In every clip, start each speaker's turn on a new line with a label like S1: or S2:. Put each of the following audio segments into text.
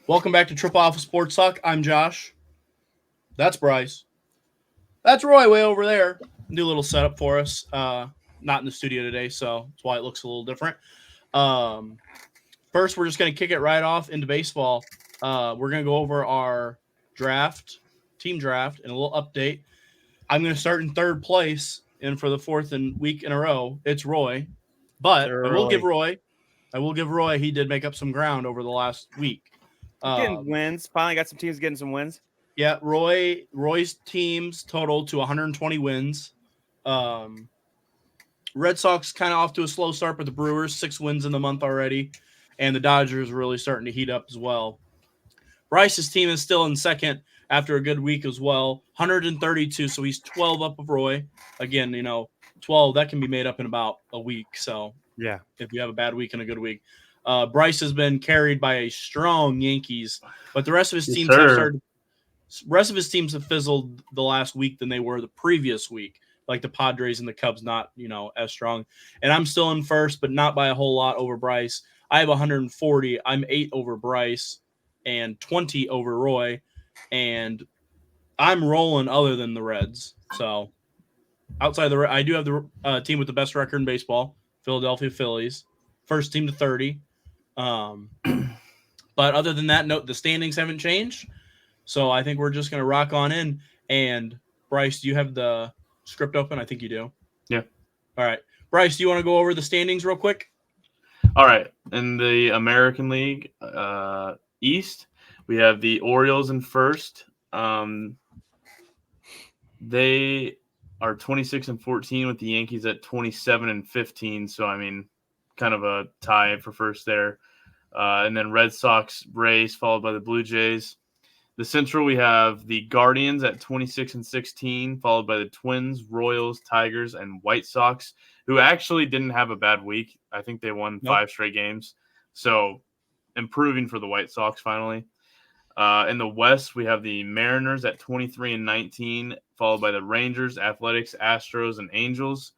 S1: Welcome back to Triple Alpha Sports Talk. I'm Josh. That's Bryce. That's Roy way over there. New little setup for us. Not in the studio today, so that's why it looks a little different. Um, First, we're just going to kick it right off into baseball. We're going to go over our team draft, and a little update. I'm going to start in third place, and for the fourth week in a row, it's Roy. But I will give Roy. He did make up some ground over the last week.
S2: Getting wins. Finally got some teams getting some wins.
S1: Yeah, Roy's teams total to 120 wins. Red Sox kind of off to a slow start, but the Brewers 6 wins in the month already, and the Dodgers really starting to heat up as well. Bryce's team is still in second after a good week as well, 132. So he's 12 up of Roy. Again, 12 that can be made up in about a week. So
S2: yeah,
S1: if you have a bad week and a good week. Bryce has been carried by a strong Yankees, but the rest of his teams have fizzled the last week than they were the previous week. Like the Padres and the Cubs, not as strong. And I'm still in first, but not by a whole lot over Bryce. I have 140. I'm 8 over Bryce and 20 over Roy, and I'm rolling other than the Reds. So outside I do have the team with the best record in baseball, Philadelphia Phillies, first team to 30. But other than that, the standings haven't changed. So I think we're just going to rock on in. And Bryce, do you have the script open? I think you do.
S3: Yeah.
S1: All right. Bryce, do you want to go over the standings real quick?
S3: All right. In the American League East, we have the Orioles in first. They are 26-14 with the Yankees at 27-15. So, kind of a tie for first there. And then Red Sox, Rays, followed by the Blue Jays. The Central, we have the Guardians at 26-16, followed by the Twins, Royals, Tigers, and White Sox, who actually didn't have a bad week. I think they won 5 straight games. So improving for the White Sox finally. In the West, we have the Mariners at 23-19, followed by the Rangers, Athletics, Astros, and Angels.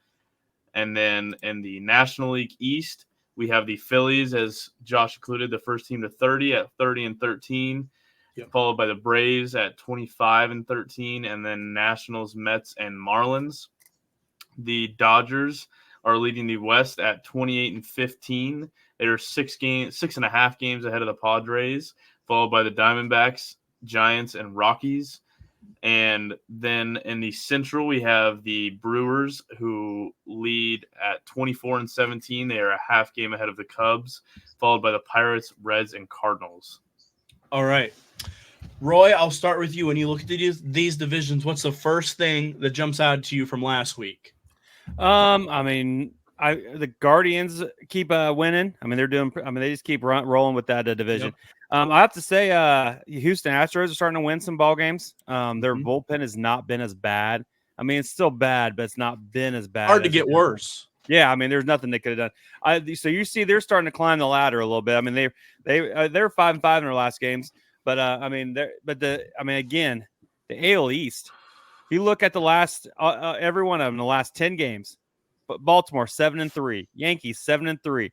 S3: And then in the National League East, we have the Phillies, as Josh included, the first team to 30 at 30-13.
S1: Yep.
S3: Followed by the Braves at 25-13, and then Nationals, Mets, and Marlins. The Dodgers are leading the West at 28-15. They're 6.5 games ahead of the Padres, followed by the Diamondbacks, Giants, and Rockies. And then in the Central, we have the Brewers, who lead at 24-17. They are a half game ahead of the Cubs, followed by the Pirates, Reds, and Cardinals.
S1: All right. Roy, I'll start with you. When you look at these divisions, what's the first thing that jumps out to you from last week?
S2: The Guardians keep winning. They're doing. They just keep rolling with that division. Yep. I have to say, Houston Astros are starting to win some ball games. Their bullpen has not been as bad. it's still bad, but it's not been as bad.
S1: Hard to get worse.
S2: Yeah, there's nothing they could have done. So you see, they're starting to climb the ladder a little bit. They're 5-5 in their last games, but again, the AL East. If you look at the last, every one of them, the last 10 games, but Baltimore 7-3, Yankees 7-3,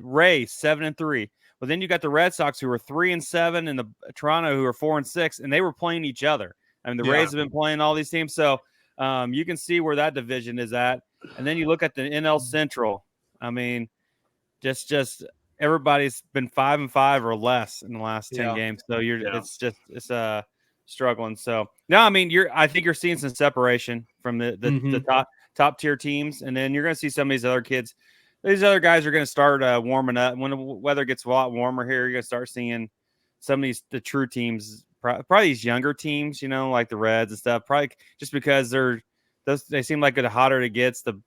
S2: Rays 7-3. But then you got the Red Sox who are 3-7, and the Toronto who are 4-6, and they were playing each other. The Rays have been playing all these teams, so you can see where that division is at. And then you look at the NL Central. Just everybody's been 5-5 or less in the last 10 games. So it's struggling. So no, I think you're seeing some separation from the top tier teams, and then you're going to see some of these other kids. These other guys are going to start warming up. When the weather gets a lot warmer here, you're going to start seeing some of the true teams, probably these younger teams, like the Reds and stuff. Probably just because they seem like the hotter it gets, the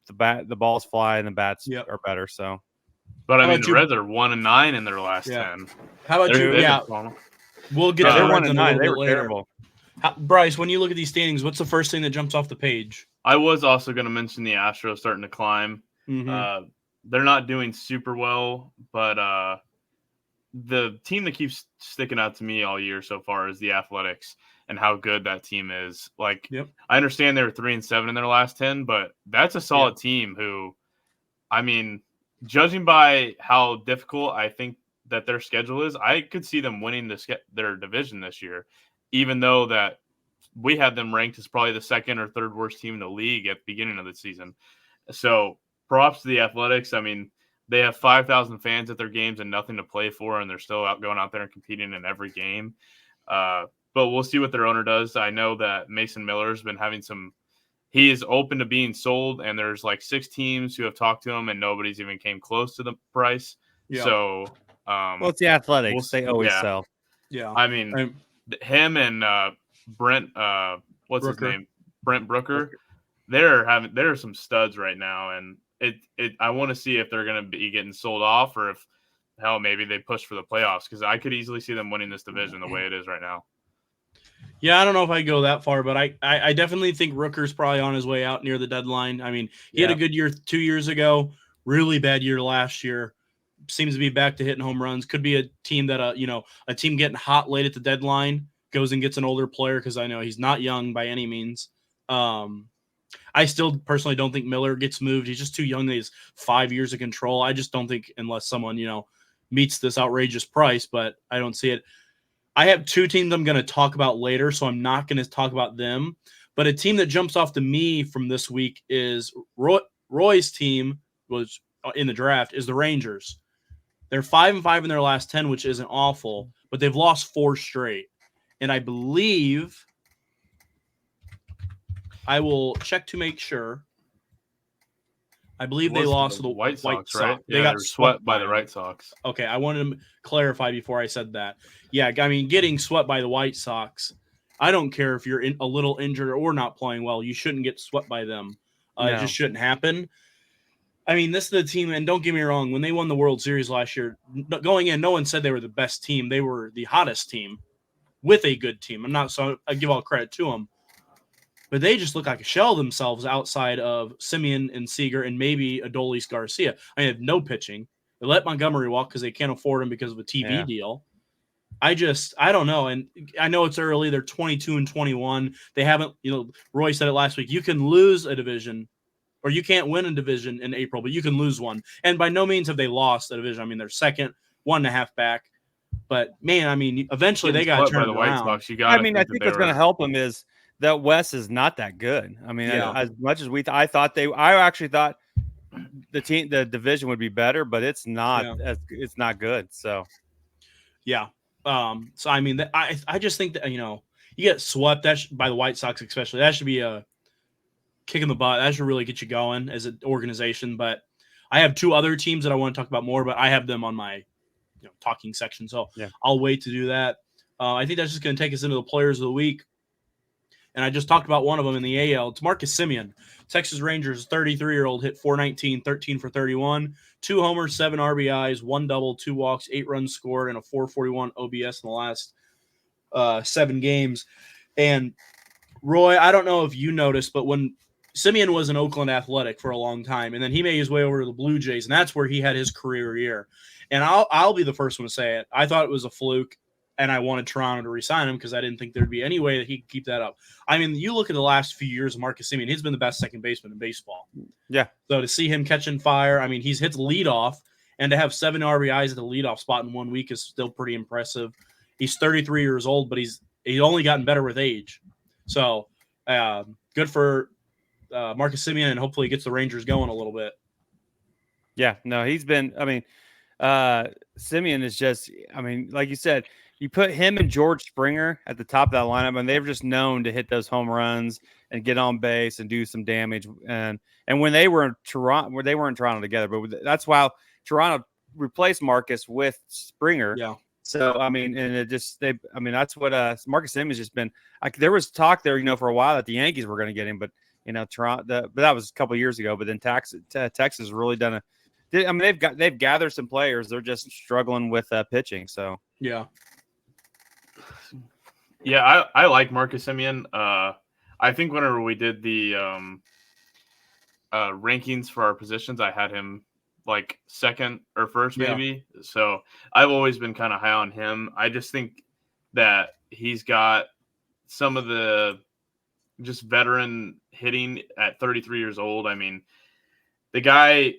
S2: balls fly and the bats are better. So,
S3: but the Reds are 1-9 in their last 10.
S1: How about you? Yeah, we'll get.
S2: They're 1-9. They were terrible.
S1: Bryce, when you look at these standings, what's the first thing that jumps off the page?
S3: I was also going to mention the Astros starting to climb.
S1: Mm-hmm.
S3: They're not doing super well, but the team that keeps sticking out to me all year so far is the Athletics and how good that team is. I understand they were 3-7 in their last 10, but that's a solid team who, judging by how difficult I think that their schedule is, I could see them winning their division this year, even though that we had them ranked as probably the second or third worst team in the league at the beginning of the season. So props to the Athletics. I mean, they have 5,000 fans at their games and nothing to play for, and they're still going out there and competing in every game. But we'll see what their owner does. I know that Mason Miller's been having he is open to being sold, and there's like 6 teams who have talked to him, and nobody's even came close to the price. Yeah. So,
S2: well, it's the Athletics. They always sell.
S3: Yeah. I mean, him and Brent, what's
S1: Brooker.
S3: his name? Brent Brooker. They're some studs right now, and I want to see if they're going to be getting sold off, or if maybe they push for the playoffs, because I could easily see them winning this division the way it is right now.
S1: Yeah, I don't know if I go that far, but I definitely think Rooker's probably on his way out near the deadline. I mean, he had a good year 2 years ago, really bad year last year. Seems to be back to hitting home runs. Could be a team that a team getting hot late at the deadline goes and gets an older player, because I know he's not young by any means. I still personally don't think Miller gets moved. He's just too young. He's 5 years of control. I just don't think, unless someone meets this outrageous price, but I don't see it. I have 2 teams I'm going to talk about later, so I'm not going to talk about them. But a team that jumps off to me from this week is Roy's team was in the draft is the Rangers. They're 5-5 in their last 10, which isn't awful, but they've lost 4 straight. And I believe, I will check to make sure. I believe they lost to the
S3: White Sox, right?
S1: They got
S3: swept by the White Sox.
S1: Okay, I wanted to clarify before I said that. Yeah, I mean, getting swept by the White Sox, I don't care if you're a little injured or not playing well. You shouldn't get swept by them. No. It just shouldn't happen. I mean, this is the team, and don't get me wrong, when they won the World Series last year, going in, no one said they were the best team. They were the hottest team with a good team. I give all credit to them. But they just look like a shell of themselves outside of Simeon and Seager and maybe Adolis Garcia. I have no pitching. They let Montgomery walk because they can't afford him because of a TV deal. I don't know. And I know it's early. They're 22-21. They haven't, Roy said it last week. You can lose a division, or you can't win a division in April, but you can lose one. And by no means have they lost a division. I mean, they're second, 1.5 back. But, man, I mean, eventually they got to turn it around.
S2: I think what's going to help them is that West is not that good. I mean, as much as I actually thought the division would be better, but it's not. It's not good. So,
S1: yeah. So I mean, I just think that you get swept by the White Sox, especially. That should be a kick in the butt. That should really get you going as an organization. But I have 2 other teams that I want to talk about more, but I have them on my talking section, so I'll wait to do that. I think that's just going to take us into the players of the week. And I just talked about one of them in the AL. It's Marcus Semien. Texas Rangers, 33-year-old, hit .419, 13 for 31, 2 homers, 7 RBIs, 1 double, 2 walks, 8 runs scored, and a .441 OBS in the last 7 games. And Roy, I don't know if you noticed, but when Semien was an Oakland Athletic for a long time, and then he made his way over to the Blue Jays, and that's where he had his career year. And I'll be the first one to say it. I thought it was a fluke. And I wanted Toronto to re-sign him because I didn't think there'd be any way that he could keep that up. I mean, you look at the last few years of Marcus Semien, he's been the best second baseman in baseball.
S2: Yeah.
S1: So to see him catching fire, I mean, he's hit the leadoff, and to have 7 RBIs at the leadoff spot in 1 week is still pretty impressive. He's 33 years old, but he's only gotten better with age. So good for Marcus Semien, and hopefully he gets the Rangers going a little bit.
S2: Yeah, no, he's been. I mean, Semien is just. I mean, like you said. You put him and George Springer at the top of that lineup, and they're just known to hit those home runs and get on base and do some damage. And when they were in Toronto, they weren't in Toronto together, but that's why Toronto replaced Marcus with Springer.
S1: Yeah.
S2: So I mean, and that's what Marcus Semien's just been. There was talk there, for a while that the Yankees were going to get him, but Toronto. But that was a couple of years ago. But then Texas really done they've gathered some players. They're just struggling with pitching. So
S1: yeah.
S3: Yeah, I like Marcus Semien. I think whenever we did the rankings for our positions, I had him like second or first, maybe. Yeah. So I've always been kind of high on him. I just think that he's got some of the just veteran hitting at 33 years old. I mean, the guy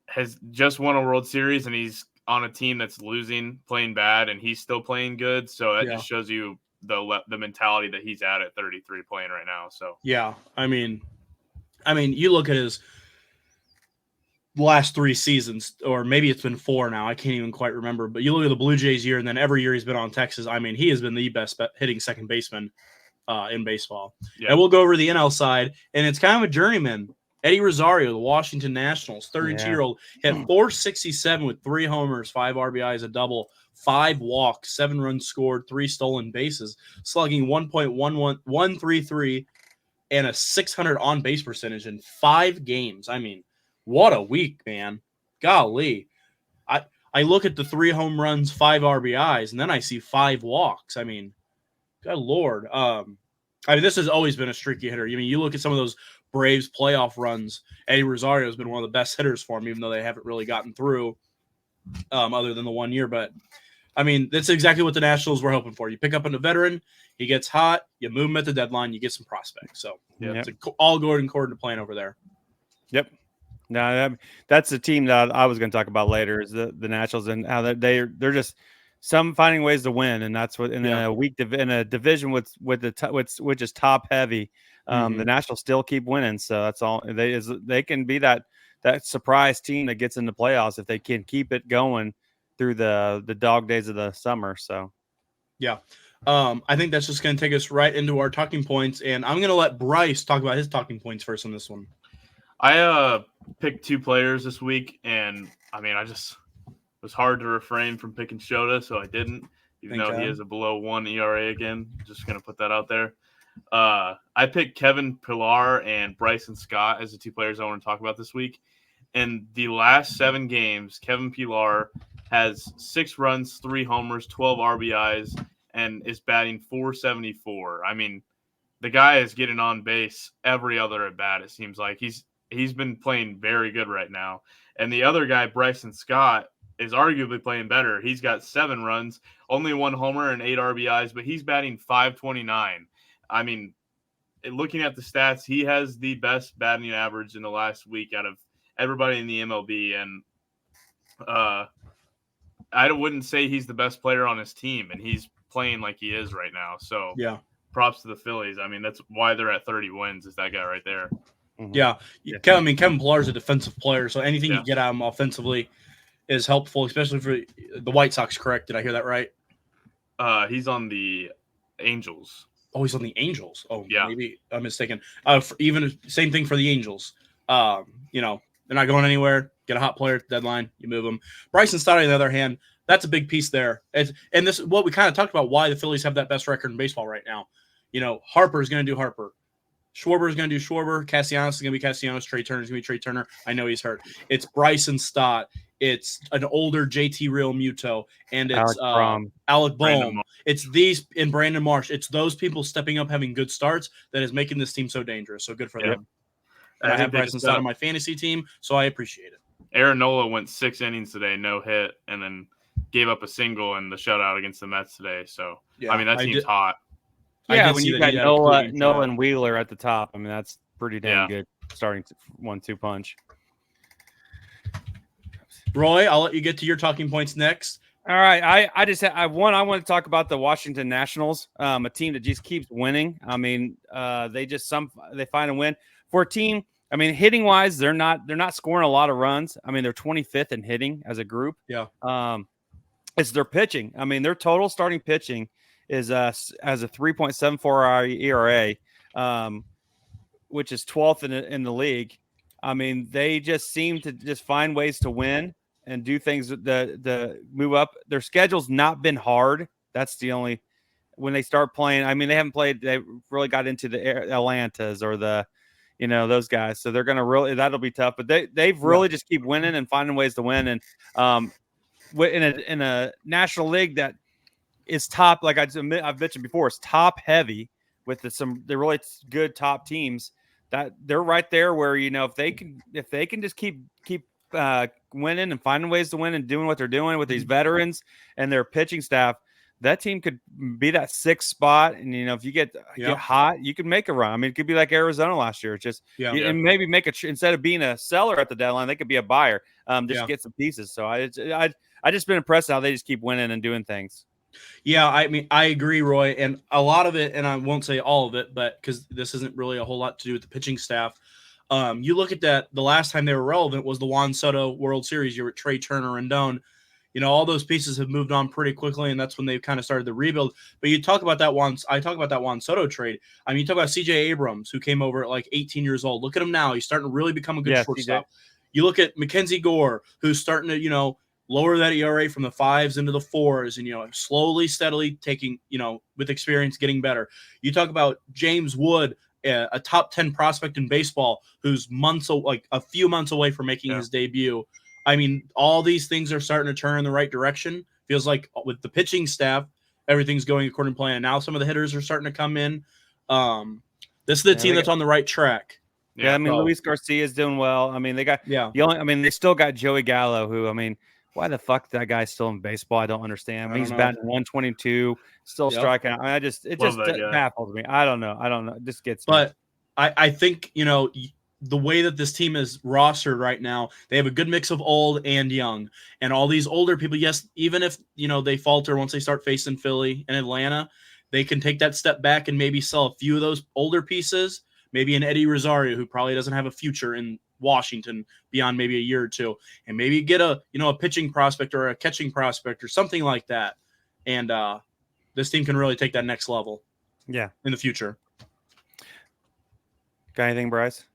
S3: has just won a World Series, and he's on a team that's losing, playing bad, and he's still playing good. So that just shows you the mentality that he's at 33 playing right now. So
S1: yeah, I mean, you look at his last 3 seasons, or maybe it's been 4 now. I can't even quite remember. But you look at the Blue Jays year, and then every year he's been on Texas. I mean, he has been the best hitting second baseman in baseball. Yeah. And we'll go over the NL side, and it's kind of a journeyman. Eddie Rosario, the Washington Nationals, 32-year-old, hit .467 with 3 homers, 5 RBIs, a double, 5 walks, 7 runs scored, 3 stolen bases, slugging 1.133 and a 600 on-base percentage in 5 games. I mean, what a week, man. Golly. I look at the 3 home runs, 5 RBIs, and then I see 5 walks. I mean, good Lord. I mean, this has always been a streaky hitter. I mean, you look at some of those Braves playoff runs, Eddie Rosario has been one of the best hitters for him, even though they haven't really gotten through other than the 1 year. But, I mean, that's exactly what the Nationals were hoping for. You pick up a veteran, he gets hot, you move him at the deadline, you get some prospects. So, it's all going according to plan over there.
S2: Yep. No, that's the team that I was going to talk about later is the Nationals and how they're just finding ways to win, and that's what in a division which is top heavy. The Nationals still keep winning, so that's all they can be that surprise team that gets in the playoffs if they can keep it going through the dog days of the summer. So
S1: I think that's just going to take us right into our talking points, and I'm going to let Bryce talk about his talking points first on this one.
S3: I picked 2 players this week, and I mean, it was hard to refrain from picking Shota, so I didn't, even though he is a below 1 ERA again. Just going to put that out there. I picked Kevin Pillar and Bryson Scott as the 2 players I want to talk about this week. In the last 7 games, Kevin Pillar has 6 runs, 3 homers, 12 RBIs, and is batting .474. I mean, the guy is getting on base every other at bat. It seems like he's been playing very good right now. And the other guy, Bryson Scott, is arguably playing better. He's got 7 runs, only 1 homer and 8 RBIs, but he's batting .529. I mean, looking at the stats, he has the best batting average in the last week out of everybody in the MLB. And I wouldn't say he's the best player on his team, and he's playing like he is right now. So props to the Phillies. I mean, that's why they're at 30 wins is that guy right there.
S1: Yeah. I mean, Kevin Pillar is a defensive player, so anything you get out of him offensively is helpful, especially for the White Sox, correct? Did I hear that right?
S3: He's on the Angels.
S1: Oh, he's on the Angels. Oh,
S3: yeah.
S1: Maybe I'm mistaken. Even same thing for the Angels. You know, they're not going anywhere. Get a hot player at the deadline, you move them. Bryson Stott, on the other hand, that's a big piece there. And this is what we kind of talked about, why the Phillies have that best record in baseball right now. You know, Harper is going to do Harper. Schwarber is going to do Schwarber. Castellanos is going to be Castellanos. Trey Turner is going to be Trey Turner. I know he's hurt. It's Bryson Stott. It's an older JT Real Muto. And it's Alec Bohm. It's these in Brandon Marsh. It's those people stepping up, having good starts that is making this team so dangerous. So good for them. And I have Bryson Stott on my fantasy team, so I appreciate it.
S3: Aaron Nola went 6 innings today, no hit, and then gave up a single in the shutout against the Mets today. So, I mean, that team's hot.
S2: Yeah, when you got Nola and Wheeler at the top, I mean, that's pretty damn good starting 1-2 punch.
S1: Roy, I'll let you get to your talking points next.
S2: All right. I just I want to talk about the Washington Nationals, a team that just keeps winning. I mean, they find a win for a team. I mean, hitting wise, they're not scoring a lot of runs. I mean, they're 25th in hitting as a group.
S1: Yeah.
S2: It's their pitching. I mean, their total starting pitching is has a 3.74 ERA, which is 12th in the league. I mean, they just seem to just find ways to win and do things to move up. Their schedule's not been hard. That's the only when they start playing. I mean, they really got into the Atlantas or the, those guys. So they're going to that'll be tough, but they've really just keep winning and finding ways to win. And in a national league that is top, like I've mentioned before, it's top heavy with the really good top teams that they're right there where, if they can just keep winning and finding ways to win and doing what they're doing with these veterans and their pitching staff, that team could be that 6th spot. And, if you get hot, you can make a run. I mean, it could be like Arizona last year. It's just, and maybe make instead of being a seller at the deadline, they could be a buyer, get some pieces. So I I just been impressed how they just keep winning and doing things.
S1: Yeah, I mean, I agree, Roy, and a lot of it, and I won't say all of it, but because this isn't really a whole lot to do with the pitching staff. You look at that, the last time they were relevant was the Juan Soto World Series. You were Trey Turner and Rendon. All those pieces have moved on pretty quickly, and that's when they've kind of started the rebuild. But I talk about that Juan Soto trade. I mean, you talk about CJ Abrams, who came over at like 18 years old. Look at him now. He's starting to really become a good shortstop. You look at Mackenzie Gore, who's starting to, lower that ERA from the 5s into the 4s and, slowly, steadily taking, with experience, getting better. You talk about James Wood, a top 10 prospect in baseball, who's a few months away from making his debut. I mean, all these things are starting to turn in the right direction. Feels like with the pitching staff, everything's going according to plan. Now some of the hitters are starting to come in. This is the team that's on the right track.
S2: Yeah, I mean, Luis Garcia is doing well. I mean, they still got Joey Gallo, who, I mean, why the fuck that guy's still in baseball? I don't understand. I mean, he's batting 122, still striking out. I mean, it just baffles me. I don't know. It just gets me.
S1: But I think, the way that this team is rostered right now, they have a good mix of old and young. And all these older people, yes, even if, they falter once they start facing Philly and Atlanta, they can take that step back and maybe sell a few of those older pieces, maybe an Eddie Rosario, who probably doesn't have a future in Washington beyond maybe a year or two, and maybe get a pitching prospect or a catching prospect or something like that. And this team can really take that next level.
S2: Yeah.
S1: In the future.
S2: Got anything, Bryce?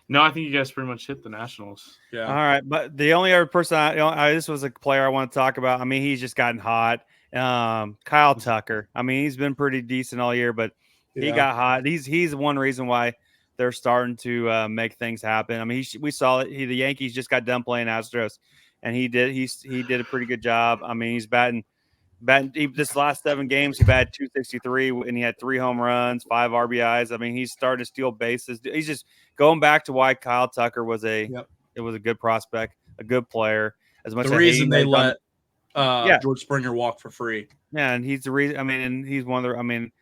S3: No, I think you guys pretty much hit the Nationals.
S2: Yeah. All right. But the only other person this was a player I want to talk about. I mean, he's just gotten hot. Kyle Tucker. I mean, he's been pretty decent all year, but he got hot. He's one reason why they're starting to make things happen. I mean, we saw it. The Yankees just got done playing Astros, and he did a pretty good job. I mean, he's batting this last 7 games. He batted 263, and he had 3 home runs, 5 RBIs. I mean, he's starting to steal bases. He's just going back to why Kyle Tucker was it was a good prospect, a good player. As much
S1: the reason they let George Springer walk for free.
S2: Yeah, and he's the reason. I mean, and he's one of the. I mean,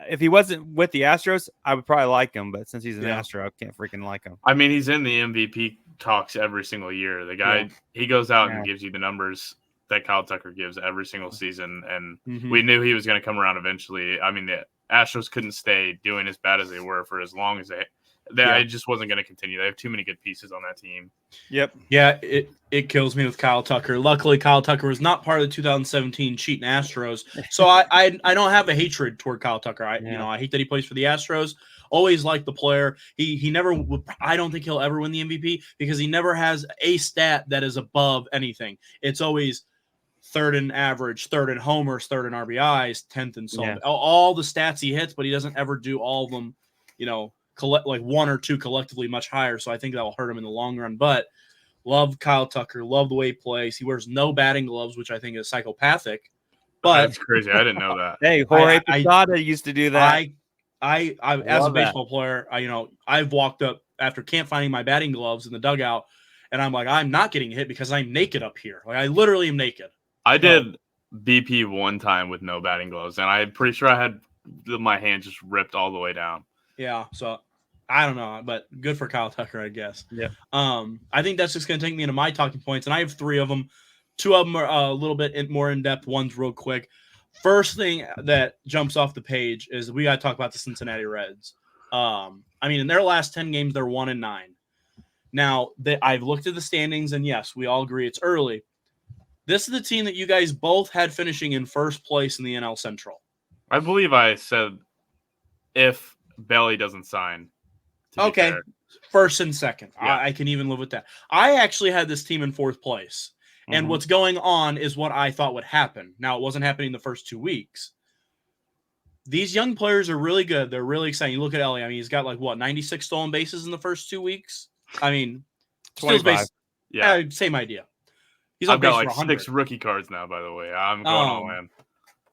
S2: if he wasn't with the Astros, I would probably like him. But since he's an Astro, I can't freaking like him.
S3: I mean, he's in the MVP talks every single year. The guy, he goes out and gives you the numbers that Kyle Tucker gives every single season, and we knew he was going to come around eventually. I mean, the Astros couldn't stay doing as bad as they were for as long as they it just wasn't going to continue. They have too many good pieces on that team.
S2: Yep.
S1: Yeah, it kills me with Kyle Tucker. Luckily, Kyle Tucker was not part of the 2017 cheating Astros, so I don't have a hatred toward Kyle Tucker. I hate that he plays for the Astros. Always liked the player. He never would. I don't think he'll ever win the MVP because he never has a stat that is above anything. It's always third in average, third in homers, third in RBIs, 10th in so all the stats he hits, but he doesn't ever do all of them. Collect like 1 or 2 collectively much higher. So I think that will hurt him in the long run. But love Kyle Tucker, love the way he plays. He wears no batting gloves, which I think is psychopathic. But
S3: that's crazy. I didn't know that.
S2: Hey, Jorge Posada used to do that.
S1: I as a baseball player, I've walked up after camp finding my batting gloves in the dugout, and I'm like, I'm not getting hit because I'm naked up here. Like I literally am naked.
S3: I did BP one time with no batting gloves, and I'm pretty sure I had my hand just ripped all the way down.
S1: Yeah, so I don't know, but good for Kyle Tucker, I guess.
S2: Yeah.
S1: I think that's just going to take me into my talking points, and I have 3 of them. 2 of them are a little bit more in depth. One's real quick. First thing that jumps off the page is we got to talk about the Cincinnati Reds. I mean, in their last 10 games, they're 1-9. Now, I've looked at the standings, and yes, we all agree it's early. This is the team that you guys both had finishing in first place in the NL Central.
S3: I believe I said if Belly doesn't sign.
S1: Okay, first and second. Yeah. I can even live with that. I actually had this team in 4th place. And what's going on is what I thought would happen. Now, it wasn't happening the first 2 weeks. These young players are really good. They're really exciting. You look at Ellie. I mean, he's got 96 stolen bases in the first 2 weeks. I mean,
S2: 25.
S1: Yeah, same idea.
S3: He's I've got 6 rookie cards now, by the way. I'm going all in.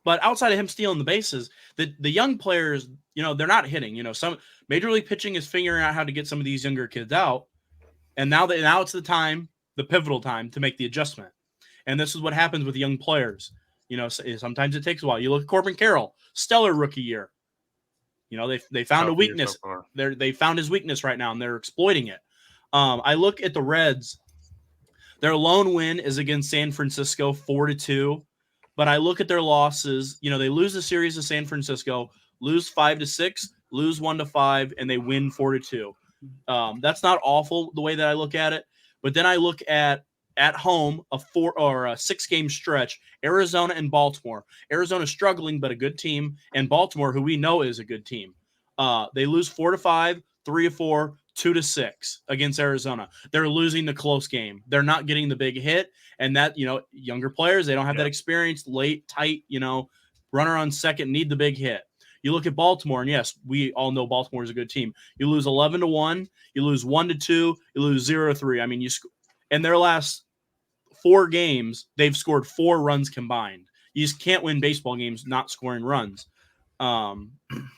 S1: But outside of him stealing the bases, the young players, they're not hitting. Some Major League Pitching is figuring out how to get some of these younger kids out. And now it's the pivotal time to make the adjustment. And this is what happens with young players. Sometimes it takes a while. You look at Corbin Carroll, stellar rookie year. They found a weakness. They found his weakness right now, and they're exploiting it. I look at the Reds. Their lone win is against San Francisco, 4-2. But I look at their losses. You know, they lose a series to San Francisco, lose 5-6, lose 1-5, and they win 4-2. That's not awful the way that I look at it. But then I look at home a 6-game stretch, Arizona and Baltimore. Arizona struggling, but a good team, and Baltimore, who we know is a good team. They lose 4-5, 3-4, 2-6 against Arizona. They're losing the close game. They're not getting the big hit, and that, you know, younger players, they don't have that experience, late, tight, you know, runner on second, need the big hit. You look at Baltimore, and yes, we all know Baltimore is a good team. You lose 11-1, you lose 1-2, you lose 0-3. I mean, in their last 4 games, they've scored 4 runs combined. You just can't win baseball games not scoring runs. And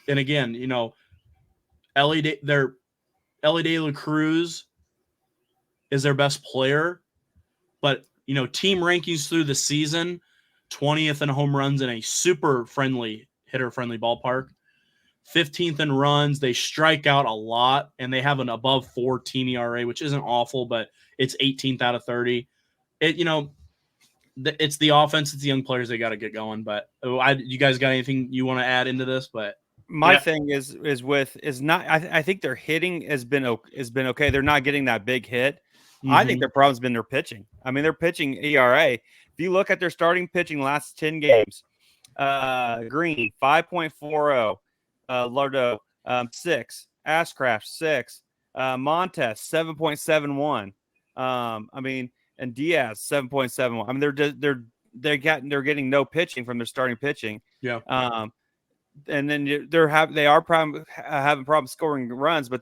S1: again, you know, Ellie De La Cruz is their best player, but, you know, team rankings through the season, 20th in home runs in a super friendly, hitter-friendly ballpark, 15th in runs. They strike out a lot, and they have an above 4 team ERA, which isn't awful, but it's 18th out of 30. You know, it's the offense, it's the young players they got to get going. But you guys got anything you want to add into this? But
S2: my thing is not. I think their hitting has been okay. They're not getting that big hit. Mm-hmm. I think their problem's been their pitching. I mean, their pitching ERA. If you look at their starting pitching last 10 games, Green 5.40, Lardo 6, Ashcraft 6, Montes 7.71. I mean, and Diaz 7.71. I mean, they're getting no pitching from their starting pitching.
S1: Yeah.
S2: And then they are having problems scoring runs, but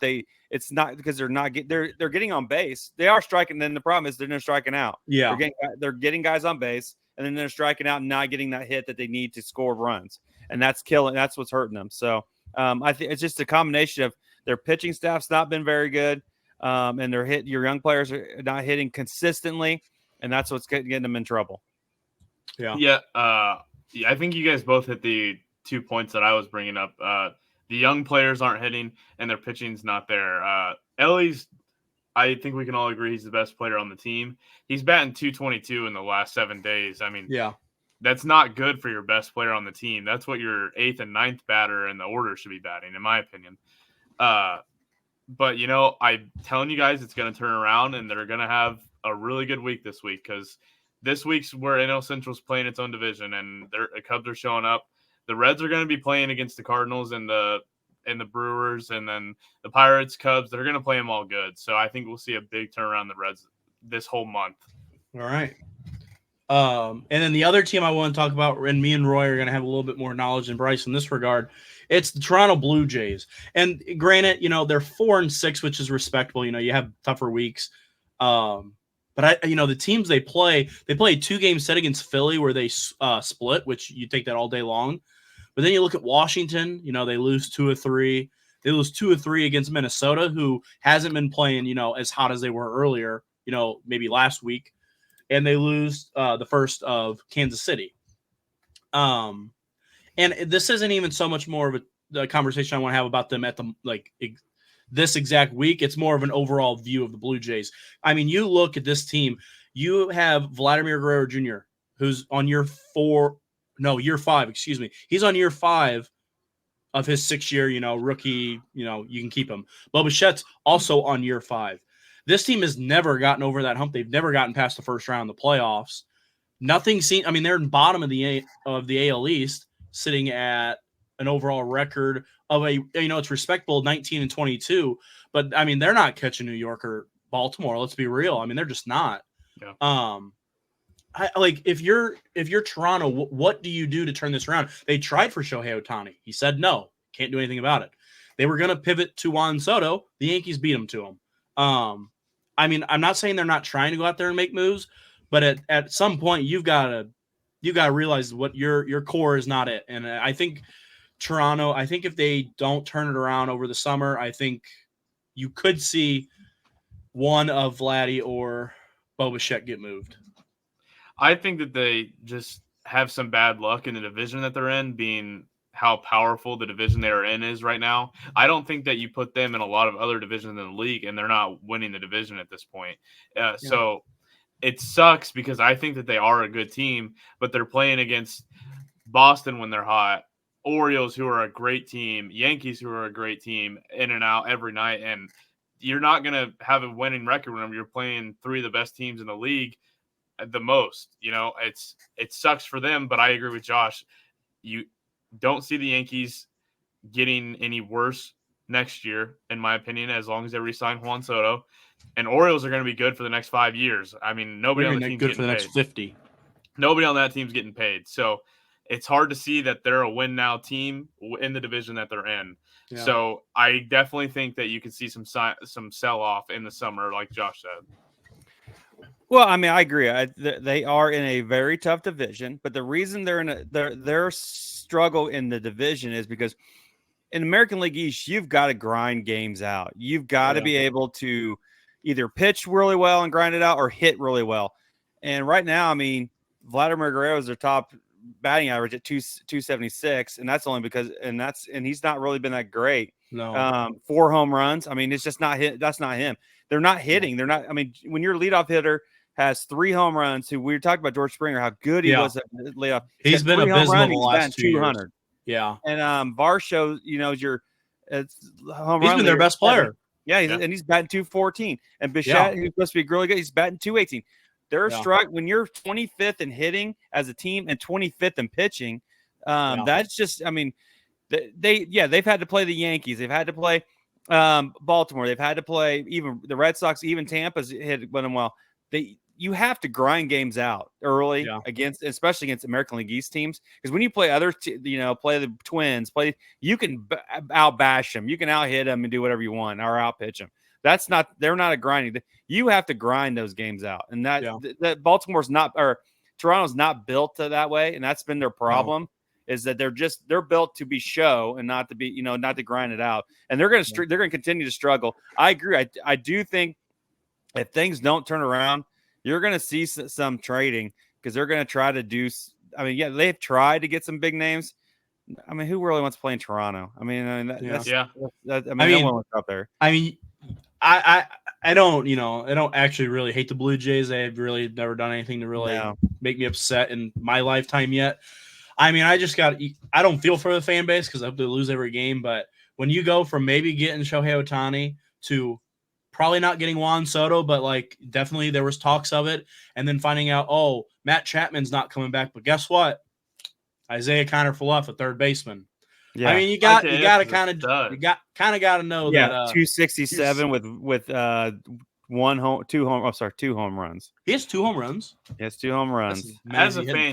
S2: it's not because they're getting on base. They are striking. Then the problem is they're not striking out.
S1: Yeah.
S2: They're getting guys on base, and then they're striking out and not getting that hit that they need to score runs. And that's killing. That's what's hurting them. So I think it's just a combination of their pitching staff's not been very good. And your young players are not hitting consistently, and that's what's getting them in trouble.
S3: Yeah. I think you guys both hit the 2 points that I was bringing up. The young players aren't hitting, and their pitching's not there. Ellie's, I think we can all agree he's the best player on the team. He's batting .222 in the last 7 days. I mean,
S1: yeah,
S3: that's not good for your best player on the team. That's what your 8th and 9th batter in the order should be batting, in my opinion. But, you know, I'm telling you guys it's going to turn around, and they're going to have a really good week this week, because this week's where NL Central's playing its own division, and the Cubs are showing up. The Reds are going to be playing against the Cardinals and the Brewers, and then the Pirates, Cubs. They're going to play them all good. So I think we'll see a big turnaround in the Reds this whole month.
S1: All right. And then the other team I want to talk about, and me and Roy are going to have a little bit more knowledge than Bryce in this regard, it's the Toronto Blue Jays. And granted, you know, they're 4-6, which is respectable. You know, you have tougher weeks. But the teams they play a 2-game set against Philly where they split, which you take that all day long. But then you look at Washington, you know, they lose 2 of 3. They lose 2 of 3 against Minnesota, who hasn't been playing, you know, as hot as they were earlier, you know, maybe last week. And they lose the first of Kansas City. And this isn't even so much more of a conversation I want to have about them at this exact week. It's more of an overall view of the Blue Jays. I mean, you look at this team, you have Vladimir Guerrero Jr., who's on year 5, excuse me. He's on year 5 of his 6-year, you know, rookie, you know, you can keep him. Bo Bichette's also on year 5. This team has never gotten over that hump. They've never gotten past the first round of the playoffs. They're in bottom of the AL East, sitting at an overall record of it's respectable 19-22, but I mean, they're not catching New York or Baltimore. Let's be real. I mean, they're just not.
S3: Yeah.
S1: If you're Toronto, what do you do to turn this around? They tried for Shohei Ohtani. He said no, can't do anything about it. They were going to pivot to Juan Soto. The Yankees beat him to him. I mean, I'm not saying they're not trying to go out there and make moves, but at some point you've got to realize what your core is not it. And I think Toronto, if they don't turn it around over the summer, I think you could see one of Vladdy or Bo Bichette get moved.
S3: I think that they just have some bad luck in the division that they're in, being how powerful the division they're in is right now. I don't think that you put them in a lot of other divisions in the league and they're not winning the division at this point. So it sucks because I think that they are a good team, but they're playing against Boston when they're hot, Orioles who are a great team, Yankees who are a great team, in and out every night, and you're not going to have a winning record when you're playing three of the best teams in the league the most. It sucks for them, but I agree with Josh. You don't see the Yankees getting any worse next year, in my opinion, as long as they re-sign Juan Soto. And Orioles are going to be good for the next 5 years. I mean, nobody on the team's
S1: good for the
S3: getting
S1: next
S3: paid.
S1: 50.
S3: Nobody on that team's getting paid. So it's hard to see that they're a win now team in the division that they're in. Yeah. So I definitely think that you could see some sell off in the summer, like Josh said.
S2: Well, I mean, I agree. They are in a very tough division, but the reason they're in their struggle in the division is because in American League East, you've got to grind games out. You've got to be able to either pitch really well and grind it out or hit really well. And right now, I mean, Vladimir Guerrero is their top batting average at 276, and that's only because and he's not really been that great.
S1: No,
S2: 4 home runs. I mean, it's just not hit. That's not him. They're not hitting. They're not. I mean, when your leadoff hitter has 3 home runs, who we were talking about George Springer, how good he was at leadoff.
S1: He's been abysmal the last 2 years.
S2: 200.
S1: Yeah,
S2: and Varsho, is your home run.
S1: He's been their best player.
S2: Yeah, and he's batting 214. And Bichette, who's supposed to be really good, he's batting 218. They're a strike when you're 25th in hitting as a team and 25th in pitching. That's just, I mean, they've had to play the Yankees, they've had to play Baltimore, they've had to play even the Red Sox, even Tampa's hit them well. You have to grind games out early especially against American League East teams, because when you play play the Twins, you can outbash them, you can out hit them and do whatever you want or out pitch them. They're not a grinding. You have to grind those games out, and that Baltimore's not, or Toronto's not built to that way, and that's been their problem. Is that they're built to be show and not to be not to grind it out, and they're going to continue to struggle. I agree. I do think if things don't turn around, you're going to see some trading, because they're going to try to do. I mean, they've tried to get some big names. I mean, who really wants to play in Toronto? I mean, no one wants out there.
S1: I mean, I don't I don't actually really hate the Blue Jays. They've really never done anything to really make me upset in my lifetime yet. I mean, I don't feel for the fan base because I hope they lose every game. But when you go from maybe getting Shohei Ohtani to probably not getting Juan Soto, but like definitely there was talks of it, and then finding out, oh, Matt Chapman's not coming back, but guess what? Isaiah Kiner-Falefa, a third baseman. Yeah, I mean, you got to kind of know that
S2: 267 with 2 home runs.
S1: He has 2 home runs.
S2: He has 2 home runs.
S3: As a fan,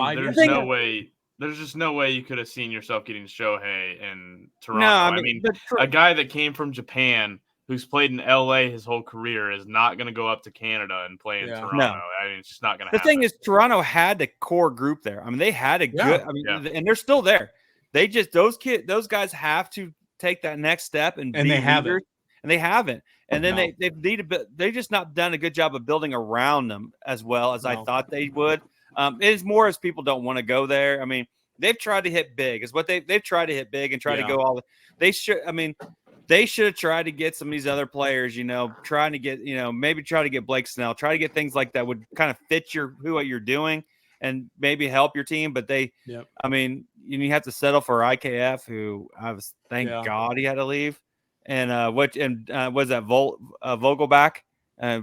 S3: there's just no way you could have seen yourself getting Shohei in Toronto. No, I mean a guy that came from Japan, who's played in LA his whole career, is not going to go up to Canada and play in Toronto. No. I mean, it's just not going to happen.
S2: The thing is, Toronto had the core group there. I mean, they had a good, and they're still there. They just, those guys have to take that next step and
S1: they haven't.
S2: And they haven't. And then they've just not done a good job of building around them as well as I thought they would. It's more as people don't want to go there. I mean, they've tried to hit big is what they've tried to hit big and try to go all they should. I mean, they should have tried to get some of these other players, trying to get, maybe try to get Blake Snell, try to get things like that would kind of fit what you're doing and maybe help your team. But I mean, you have to settle for IKF, who thank God he had to leave. And was that Vogelback,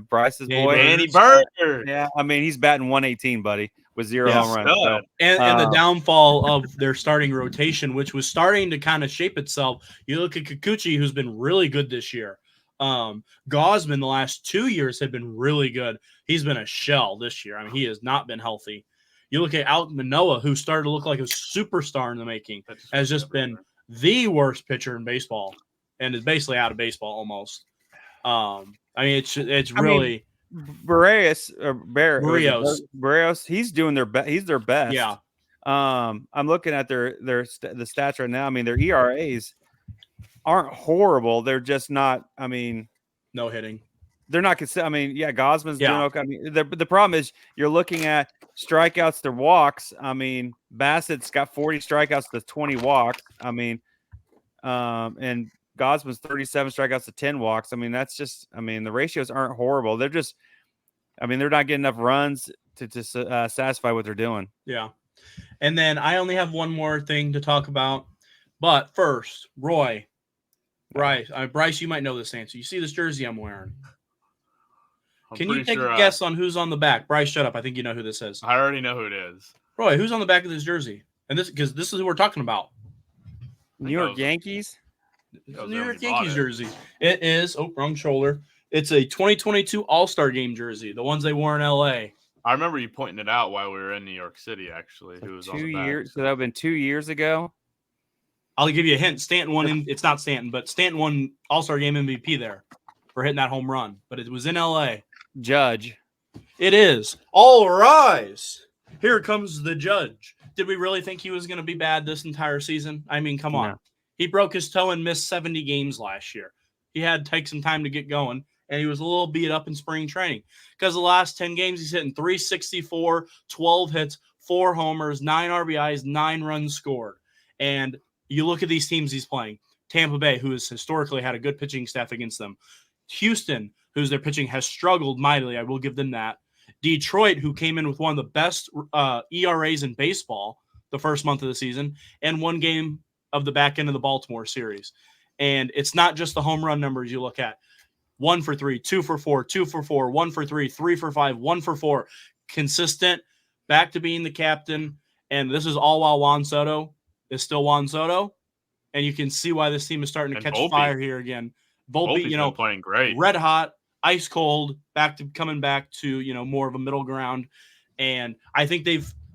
S2: Bryce's boy?
S3: Danny Burger.
S2: Yeah. I mean, he's batting 118, buddy, with 0 home runs. So,
S1: and the downfall of their starting rotation, which was starting to kind of shape itself. You look at Kikuchi, who's been really good this year. Gausman the last 2 years had been really good. He's been a shell this year. I mean, he has not been healthy. You look at Alek Manoah, who started to look like a superstar in the making, has just been the worst pitcher in baseball and is basically out of baseball almost. I mean, it's really
S2: Barrios, he's doing he's their best.
S1: Yeah.
S2: I'm looking at the stats right now. I mean, their ERAs aren't horrible. They're just not, I mean,
S1: no hitting.
S2: They're not I mean, Gausman's doing okay. I mean, the problem is you're looking at strikeouts to walks. I mean, Bassett's got 40 strikeouts to 20 walks. I mean, and Gausman's 37 strikeouts to 10 walks. I mean, that's just, I mean, the ratios aren't horrible. They're just, I mean, they're not getting enough runs to satisfy what they're doing.
S1: Yeah. And then I only have one more thing to talk about. But first, Roy, Bryce, Bryce, you might know this answer. You see this jersey I'm wearing? Can you take a guess on who's on the back? Bryce, shut up. I think you know who this is.
S3: I already know who it is.
S1: Roy, who's on the back of this jersey? And because this is who we're talking about.
S2: New York Yankees?
S1: New York Yankees jersey. It is. Oh, wrong shoulder. It's a 2022 All-Star Game jersey, the ones they wore in L.A.
S3: I remember you pointing it out while we were in New York City, actually. Who was
S2: 2 years? So that would have been 2 years ago?
S1: I'll give you a hint. Stanton won. It's not Stanton, but Stanton won All-Star Game MVP there for hitting that home run. But it was in L.A.
S2: Judge.
S1: It is. All rise. Here comes the judge. Did we really think he was going to be bad this entire season? I mean, come on.
S2: No.
S1: He broke his toe and missed 70 games last year. He had to take some time to get going, and he was a little beat up in spring training because the last 10 games he's hitting 364, 12 hits, 4 homers, 9 RBIs, 9 runs scored. And you look at these teams he's playing. Tampa Bay, who has historically had a good pitching staff against them. Houston, who's their pitching has struggled mightily. I will give them that. Detroit, who came in with one of the best ERAs in baseball the first month of the season, and 1 game of the back end of the Baltimore series. And it's not just the home run numbers you look at. 1 for 3, 2 for 4, 2 for 4, 1 for 3, 3 for 5, 1 for 4. Consistent, back to being the captain. And this is all while Juan Soto is still Juan Soto. And you can see why this team is starting to catch fire here again. Volpe,
S3: playing great.
S1: Red hot, ice cold, coming back to, more of a middle ground. And I think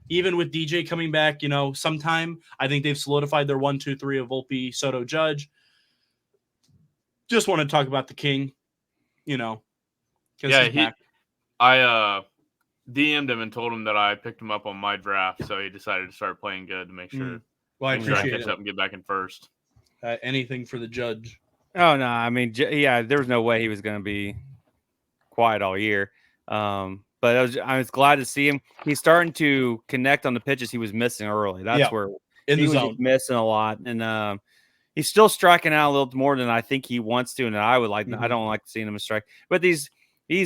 S1: even with DJ coming back, sometime, I think they've solidified their 1, 2, 3 of Volpe, Soto, Judge. Just want to talk about the King,
S3: Yeah, I DM'd him and told him that I picked him up on my draft, so he decided to start playing good to make sure.
S1: Well, I appreciate
S3: catch up and get back in first.
S1: Anything for the Judge.
S2: Oh, no. I mean, yeah, there was no way he was going to be quiet all year. But I was glad to see him. He's starting to connect on the pitches he was missing early. That's where
S1: in
S2: he
S1: the
S2: was
S1: zone
S2: missing a lot. And he's still striking out a little more than I think he wants to. And I would like. I don't like seeing him strike. But these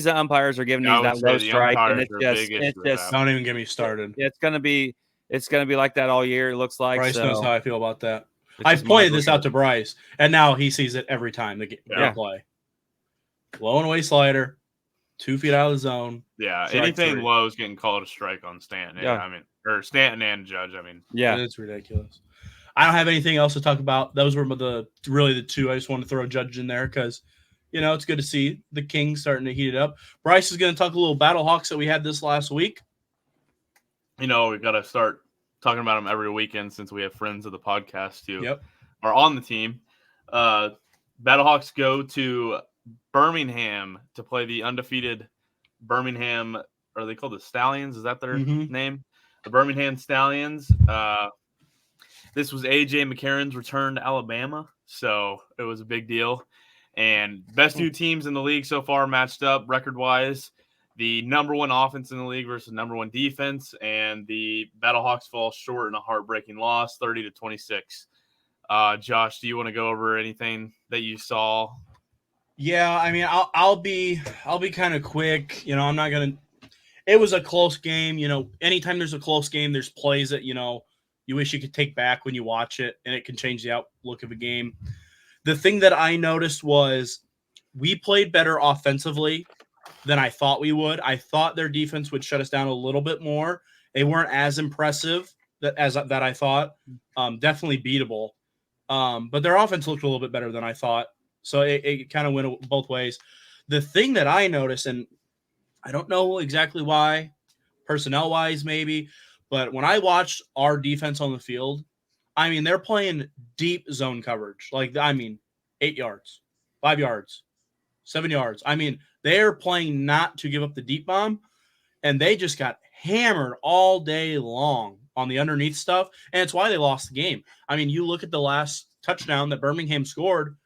S2: umpires are giving these that low strike, and it's just
S1: don't even get me started.
S2: It's gonna be like that all year. It looks like
S1: Bryce knows how I feel about that. I've pointed this out to Bryce, and now he sees it every time they play. Low and away slider, 2 feet out of the zone.
S3: Yeah, anything low is getting called a strike on Stanton. Yeah. I mean, or Stanton and Judge. I mean,
S2: yeah,
S1: it's ridiculous. I don't have anything else to talk about. Those were the 2. I just wanted to throw Judge in there because, it's good to see the King starting to heat it up. Bryce is going to talk a little Battlehawks that we had this last week.
S3: We've got to start talking about them every weekend since we have friends of the podcast who are on the team. Battlehawks go to Birmingham to play the undefeated Birmingham. Are they called the Stallions? Is that their name? The Birmingham Stallions. This was A.J. McCarron's return to Alabama, so it was a big deal. And best 2 teams in the league so far matched up record-wise. The number 1 offense in the league versus number 1 defense, and the Battlehawks fall short in a heartbreaking loss, 30-26. Josh, do you want to go over anything that you saw?
S1: Yeah, I mean, I'll be kind of quick. I'm not gonna. It was a close game. Anytime there's a close game, there's plays that you wish you could take back when you watch it, and it can change the outlook of a game. The thing that I noticed was we played better offensively than I thought we would. I thought their defense would shut us down a little bit more. They weren't as impressive that I thought. Definitely beatable. But their offense looked a little bit better than I thought. So it kind of went both ways. The thing that I noticed, and I don't know exactly why, personnel-wise maybe, but when I watched our defense on the field, I mean, they're playing deep zone coverage. 8 yards, 5 yards, 7 yards. I mean, they're playing not to give up the deep bomb, and they just got hammered all day long on the underneath stuff, and it's why they lost the game. I mean, you look at the last touchdown that Birmingham scored,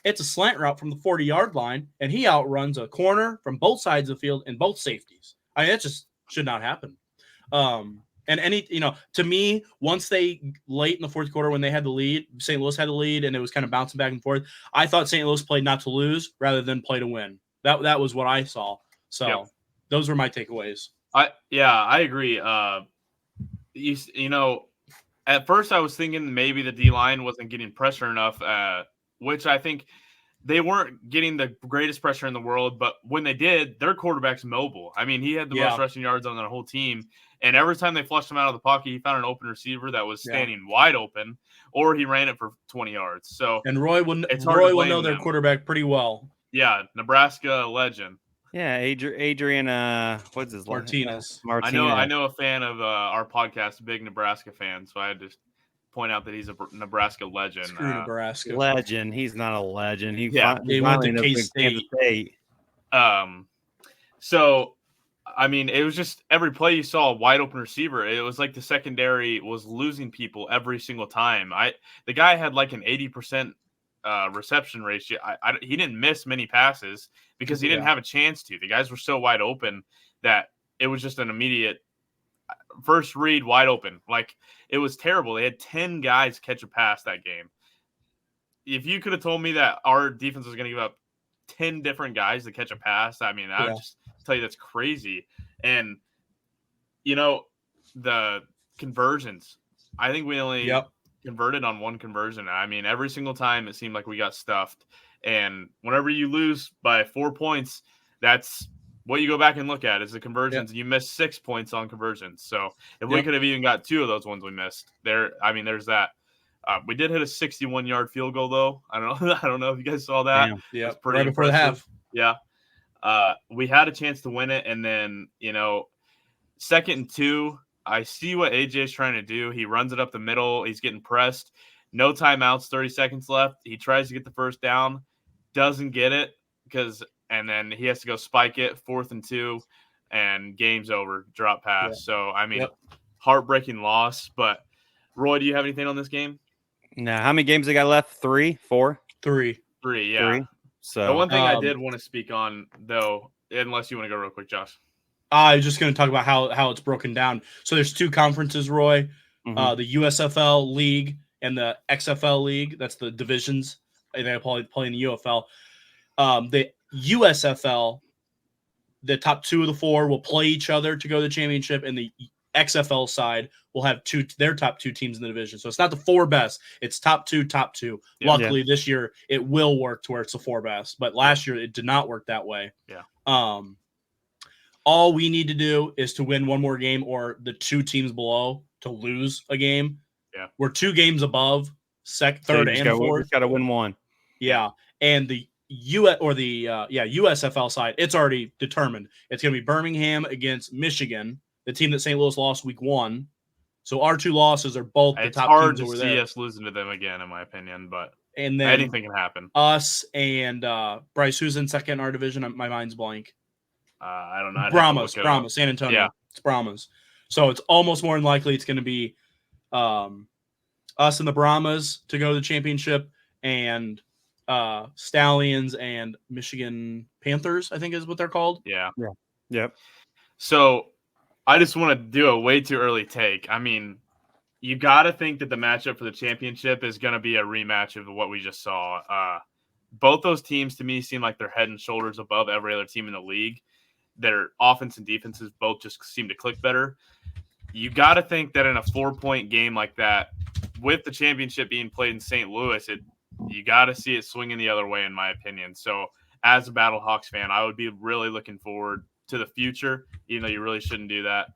S1: it's a slant route from the 40-yard line, and he outruns a corner from both sides of the field and both safeties. I mean, that just should not happen. And to me, once they late in the fourth quarter when they had the lead, St. Louis had the lead, and it was kind of bouncing back and forth. I thought St. Louis played not to lose rather than play to win. That was what I saw. So those were my takeaways.
S3: I agree. You know, at first I was thinking maybe the D-line wasn't getting pressure enough, which I think they weren't getting the greatest pressure in the world, but when they did, their quarterback's mobile. I mean, he had the most rushing yards on their whole team, and every time they flushed him out of the pocket, he found an open receiver that was standing wide open, or he ran it for 20 yards. So,
S1: and Roy will know their quarterback pretty well.
S3: Yeah, Nebraska legend.
S2: Yeah, Adrian. What's his
S1: Martinez.
S2: Martinez.
S3: I know a fan of our podcast, big Nebraska fan, so I had to point out that he's a Nebraska legend.
S1: Screw Nebraska.
S2: Legend. He's not a legend. He
S1: went to K-State.
S3: So, I mean, it was just every play you saw a wide open receiver. It was like the secondary was losing people every single time. The guy had like an 80% reception ratio. He didn't miss many passes because he didn't have a chance to. The guys were so wide open that it was just an immediate first read wide open. Like, it was terrible. They had 10 guys catch a pass that game. If you could have told me that our defense was going to give up 10 different guys to catch a pass, I mean, I would just tell you that's crazy. And, you know, the conversions, I think we only converted on one conversion. I mean, every single time it seemed like we got stuffed. And whenever you lose by 4 points, that's what you go back and look at is the conversions. And you missed 6 points on conversions. So if we could have even got 2 of those ones we missed there, I mean, there's that. We did hit a 61-yard field goal, though. I don't know if you guys saw that.
S1: Yeah,
S3: pretty
S1: right before the half.
S3: Yeah. We had a chance to win it, and then, you know, 2nd and 2, I see what AJ is trying to do. He runs it up the middle. He's getting pressed. No timeouts, 30 seconds left. He tries to get the first down, doesn't get it and then he has to go spike it, 4th and 2, and game's over, drop pass. Yeah. So, I mean, heartbreaking loss. But, Roy, do you have anything on this game?
S2: No. How many games they got left? 3, 4?
S1: 3.
S3: 3, yeah.
S2: 3. So
S3: the one thing I did want to speak on, though, unless you want to go real quick, Josh.
S1: I was just going to talk about how it's broken down. So there's 2 conferences, Roy. The USFL League and the XFL League. That's the divisions. They play in the UFL. The USFL, the top 2 of the 4 will play each other to go to the championship, and the XFL side will have their top 2 teams in the division. So it's not the 4 best; it's top 2. Yeah, luckily, this year it will work to where it's the 4 best. But last year it did not work that way.
S3: Yeah.
S1: All we need to do is to win one more game, or the 2 teams below to lose a game.
S3: Yeah.
S1: We're 2 games above, 3rd and 4th.
S2: Just got to win one.
S1: Yeah, and the USFL side, it's already determined. It's going to be Birmingham against Michigan, the team that St. Louis lost week 1. So our 2 losses are both the top teams over there.
S3: It's hard to see us losing to them again, in my opinion, but
S1: and then
S3: anything can happen.
S1: Us and Bryce, who's in second in our division? My mind's blank.
S3: I don't know.
S1: Brahmas, San Antonio. Yeah. It's Brahmas. So it's almost more than likely it's going to be us and the Brahmas to go to the championship, and Stallions and Michigan Panthers, I think is what they're called.
S3: Yeah.
S2: Yep.
S3: So I just want to do a way too early take. I mean, you got to think that the matchup for the championship is going to be a rematch of what we just saw. Both those teams, to me, seem like they're head and shoulders above every other team in the league. Their offense and defenses both just seem to click better. You got to think that in a 4-point game like that, with the championship being played in St. Louis, you got to see it swinging the other way, in my opinion. So as a Battlehawks fan, I would be really looking forward to the future, even though you really shouldn't do that.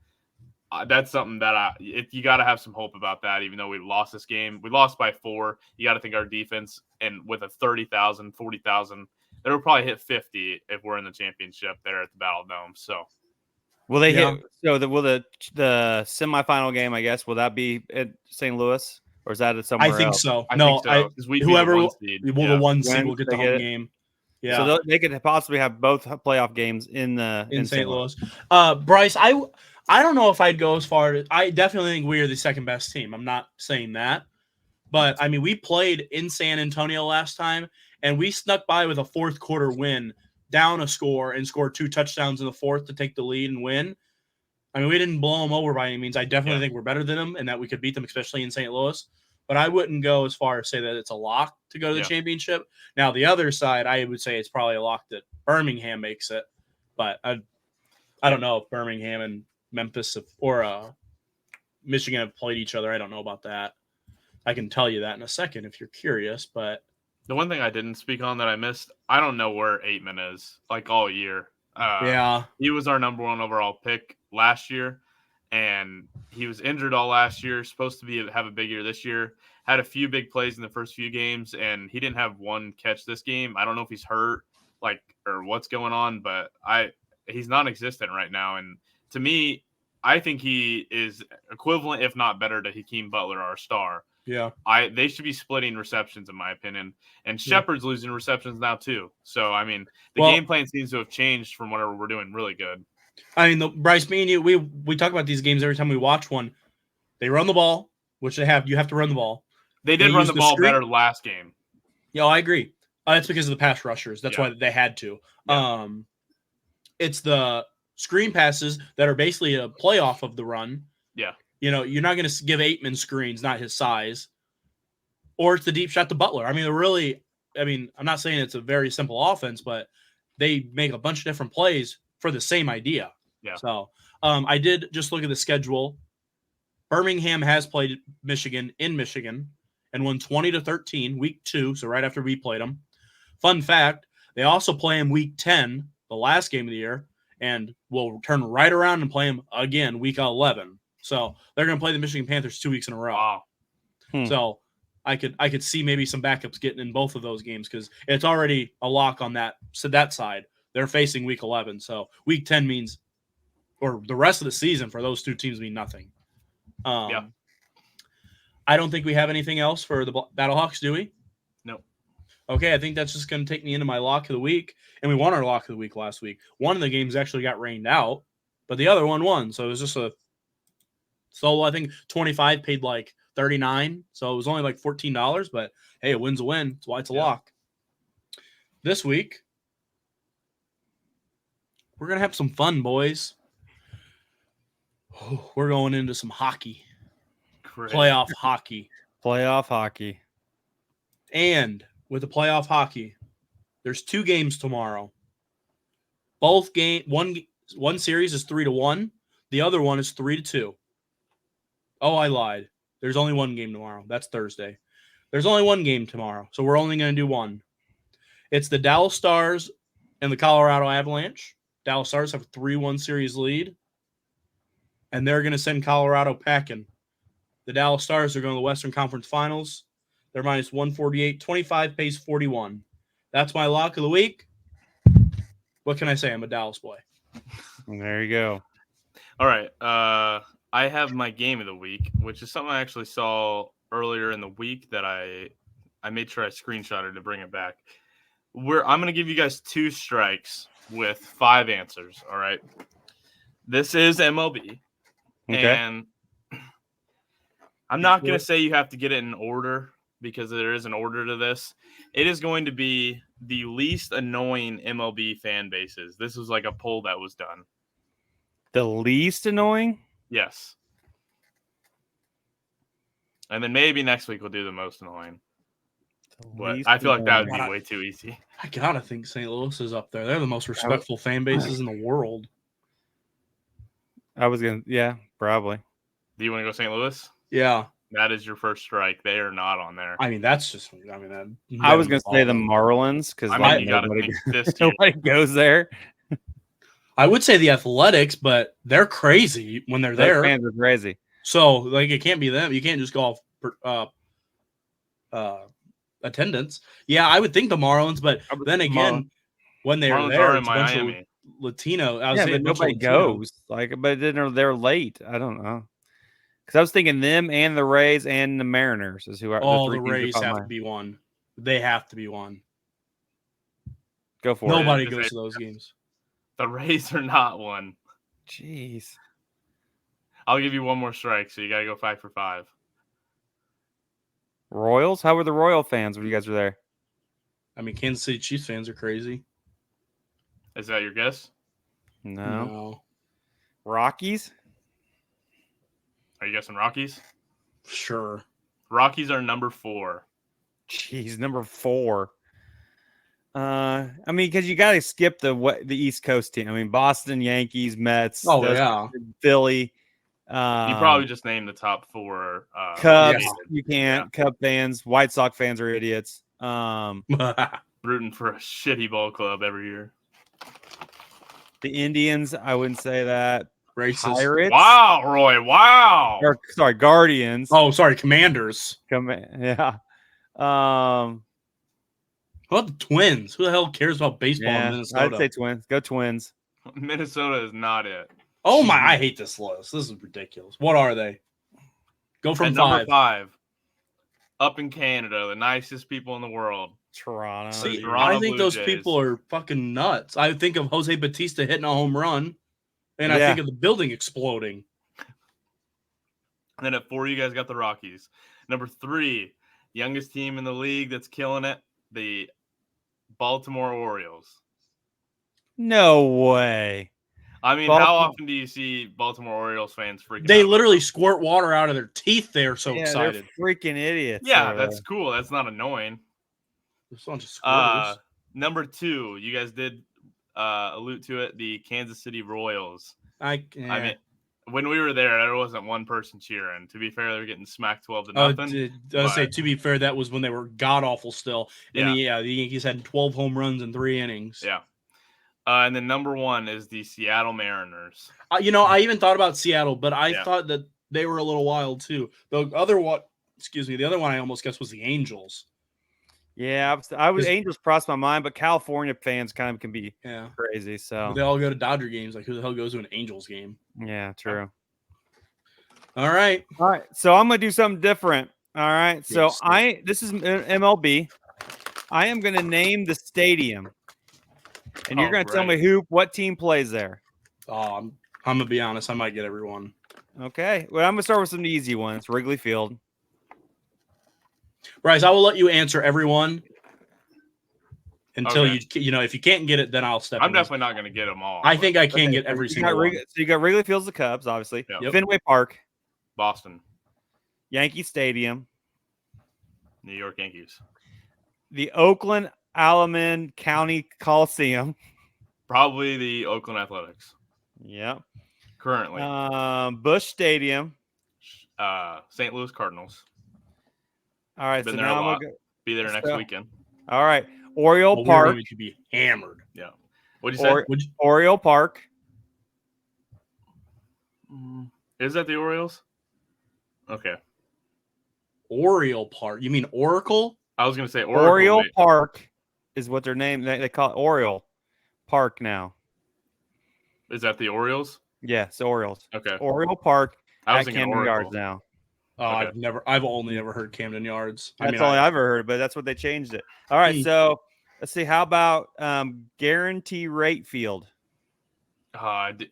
S3: That's something that you got to have some hope about that, even though we lost this game. We lost by 4. You got to think our defense, and with a 30,000, 40,000, they will probably hit 50 if we're in the championship there at the Battle Dome. So
S2: will they hit? So will the semifinal game, I guess, will that be at St. Louis? Or is that somewhere else?
S1: I think so.
S3: Whoever
S1: the 1 seed will get the home game. Yeah.
S2: So they could possibly have both playoff games in
S1: St. Louis. Bryce, I don't know if I'd go as far as – I definitely think we are the second best team. I'm not saying that. But, I mean, we played in San Antonio last time, and we snuck by with a 4th quarter win, down a score, and scored 2 touchdowns in the 4th to take the lead and win. I mean, we didn't blow them over by any means. I definitely think we're better than them and that we could beat them, especially in St. Louis. But I wouldn't go as far as say that it's a lock to go to the championship. Now, the other side, I would say it's probably a lock that Birmingham makes it. But I don't know if Birmingham and Memphis or Michigan have played each other. I don't know about that. I can tell you that in a second if you're curious, but
S3: the one thing I didn't speak on that I missed, I don't know where Aitman is, like, all year.
S1: Yeah.
S3: He was our number 1 overall pick last year, and he was injured all last year, supposed to have a big year this year. Had a few big plays in the first few games, and he didn't have one catch this game. I don't know if he's hurt, or what's going on, but he's non-existent right now. And to me, I think he is equivalent, if not better, to Hakeem Butler, our star.
S1: Yeah.
S3: They should be splitting receptions, in my opinion. And Shepard's losing receptions now, too. So, I mean, the game plan seems to have changed from whatever we're doing really good.
S1: I mean, Bryce, me and you, we talk about these games every time we watch one. They run the ball, which they have. You have to run the ball.
S3: They did run the ball better last game.
S1: Yeah, I agree. That's because of the pass rushers. That's why they had to. Yeah. It's the screen passes that are basically a playoff of the run.
S3: Yeah.
S1: You know, you're not going to give Aitman screens, not his size. Or it's the deep shot to Butler. I mean, I'm not saying it's a very simple offense, but they make a bunch of different plays for the same idea.
S3: Yeah.
S1: So I did just look at the schedule. Birmingham has played Michigan in Michigan and won 20-13 week 2, so right after we played them. Fun fact, they also play in week 10, the last game of the year, and we'll turn right around and play them again week 11. So they're going to play the Michigan Panthers 2 weeks in a row.
S3: Wow.
S1: So I could see maybe some backups getting in both of those games because it's already a lock on that side. They're facing week 11. So week 10 means, or the rest of the season for those two teams mean nothing. I don't think we have anything else for the Battlehawks, do we?
S3: No.
S1: Okay, I think that's just going to take me into my lock of the week. And we won our lock of the week last week. One of the games actually got rained out, but the other one won. So it was just a solo. I think 25 paid like 39. So it was only like $14, but hey, a win's a win. That's why it's a lock. This week, we're going to have some fun, boys. We're going into some hockey.
S3: Great.
S1: Playoff hockey.
S2: Playoff hockey.
S1: And with the playoff hockey, there's 2 games tomorrow. Both one series is 3-1. The other one is 3-2. Oh, I lied. There's only one game tomorrow. That's Thursday. There's only one game tomorrow, so we're only going to do one. It's the Dallas Stars and the Colorado Avalanche. Dallas Stars have a 3-1 series lead, and they're going to send Colorado packing. The Dallas Stars are going to the Western Conference Finals. They're minus 148. 25 pays 41. That's my lock of the week. What can I say? I'm a Dallas boy.
S2: There you go.
S3: All right. I have my game of the week, which is something I actually saw earlier in the week that I made sure I screenshotted to bring it back. I'm going to give you guys 2 strikes with 5 answers. All right. This is MLB. Okay. And I'm not going to say you have to get it in order because there is an order to this. It is going to be the least annoying MLB fan bases. This was like a poll that was done.
S2: The least annoying?
S3: Yes. And then maybe next week we'll do the most annoying. But I feel like that would be way too easy.
S1: I gotta think St. Louis is up there. They're the most respectful fan bases in the world.
S2: Yeah, probably.
S3: Do you want to go St. Louis?
S1: Yeah.
S3: That is your first strike. They are not on there.
S1: I mean, I
S2: was going to say the Marlins because
S3: you got to think this
S2: nobody goes there.
S1: I would say the Athletics, but they're crazy when they're there.
S2: Fans are crazy.
S1: So, like, it can't be them. You can't just go off attendance. Yeah, I would think the Marlins, but then again, when they're
S3: Marlins
S1: there,
S3: are in
S1: it's a bunch
S3: Miami.
S1: of Latino.
S2: But nobody goes. But then they're late. I don't know. Because I was thinking them and the Rays and the Mariners is who are.
S1: The Rays have to be one. They have to be one.
S2: Go for
S1: it. Nobody goes to those games.
S3: The Rays are not one.
S2: Jeez.
S3: I'll give you one more strike, so you got to go 5 for 5.
S2: Royals? How were the Royal fans when you guys were there?
S1: I mean, Kansas City Chiefs fans are crazy.
S3: Is that your guess?
S2: No. Rockies?
S3: Are you guessing Rockies?
S1: Sure.
S3: Rockies are number 4.
S2: Jeez, number 4. I mean, because you got to skip the East Coast team. I mean, Boston, Yankees, Mets, Philly.
S3: You probably just named the top 4.
S2: Cubs, you can't. Yeah. Cub fans, White Sox fans are idiots.
S3: Rooting for a shitty ball club every year.
S2: The Indians, I wouldn't say that.
S1: Racist.
S2: Pirates.
S3: Wow, Roy. Wow.
S2: Or, sorry, Guardians.
S1: Oh, sorry, Commanders.
S2: Yeah.
S1: What about the Twins? Who the hell cares about baseball in Minnesota?
S2: I'd say Twins. Go Twins.
S3: Minnesota is not it.
S1: Oh my! I hate this list. This is ridiculous. What are they? Go from
S3: number 5. Up in Canada, the nicest people in the world.
S2: Toronto.
S1: See,
S3: Toronto
S1: I think
S3: Blue
S1: those
S3: Jays.
S1: people are fucking nuts. I think of Jose Bautista hitting a home run, and I think of the building exploding.
S3: And then at 4, you guys got the Rockies. Number 3, youngest team in the league that's killing it, the Baltimore Orioles.
S2: No way.
S3: I mean, how often do you see Baltimore Orioles fans freaking out?
S1: They literally squirt water out of their teeth. They're so excited.
S2: They're freaking idiots.
S3: Yeah, that's cool. That's not annoying. Number 2, you guys did allude to it, the Kansas City Royals. I mean, when we were there wasn't one person cheering. To be fair, they were getting smacked 12-0.
S1: To be fair, that was when they were god awful still. And the Yankees had 12 home runs in 3 innings.
S3: Yeah. And then number 1 is the Seattle Mariners.
S1: I even thought about Seattle, but I thought that they were a little wild too. The other one I almost guessed was the Angels.
S2: Yeah, Angels crossed my mind, but California fans kind of can be crazy. So
S1: they all go to Dodger games. Like, who the hell goes to an Angels game?
S2: Yeah, true.
S1: All right.
S2: So I'm gonna do something different. All right. So this is MLB. I am gonna name the stadium, and you're gonna tell me what team plays there.
S1: Oh, I'm gonna be honest. I might get everyone.
S2: Okay. Well, I'm gonna start with some easy ones. Wrigley Field.
S1: Bryce, I will let you answer everyone until if you can't get it, then I'll step in.
S3: I'm definitely not going to get them all.
S1: I think I can get every single one.
S2: So you got Wrigley Field's the Cubs, obviously.
S3: Yep.
S2: Fenway Park.
S3: Boston.
S2: Yankee Stadium.
S3: New York Yankees.
S2: The Oakland Alaman County Coliseum.
S3: Probably the Oakland Athletics.
S2: Yep.
S3: Currently.
S2: Busch Stadium.
S3: St. Louis Cardinals.
S2: All right,
S3: Been there a lot. Be there next weekend.
S2: All right, Oriole Park.
S1: We should be hammered.
S3: Yeah. What'd you say?
S2: Oriole Park.
S3: Is that the Orioles? Okay.
S1: Oriole Park. You mean Oracle?
S3: I was going to say Oracle.
S2: Oriole Park is what their name. They call it Oriole Park now.
S3: Is that the Orioles?
S2: Yes, Orioles.
S3: Okay.
S2: Oriole Park
S3: I was
S2: at Camden Yards now.
S1: Oh, okay. I've only ever heard Camden Yards.
S2: That's all I've ever heard, but that's what they changed it. All right, so let's see. How about Guarantee Rate Field?
S3: Gosh,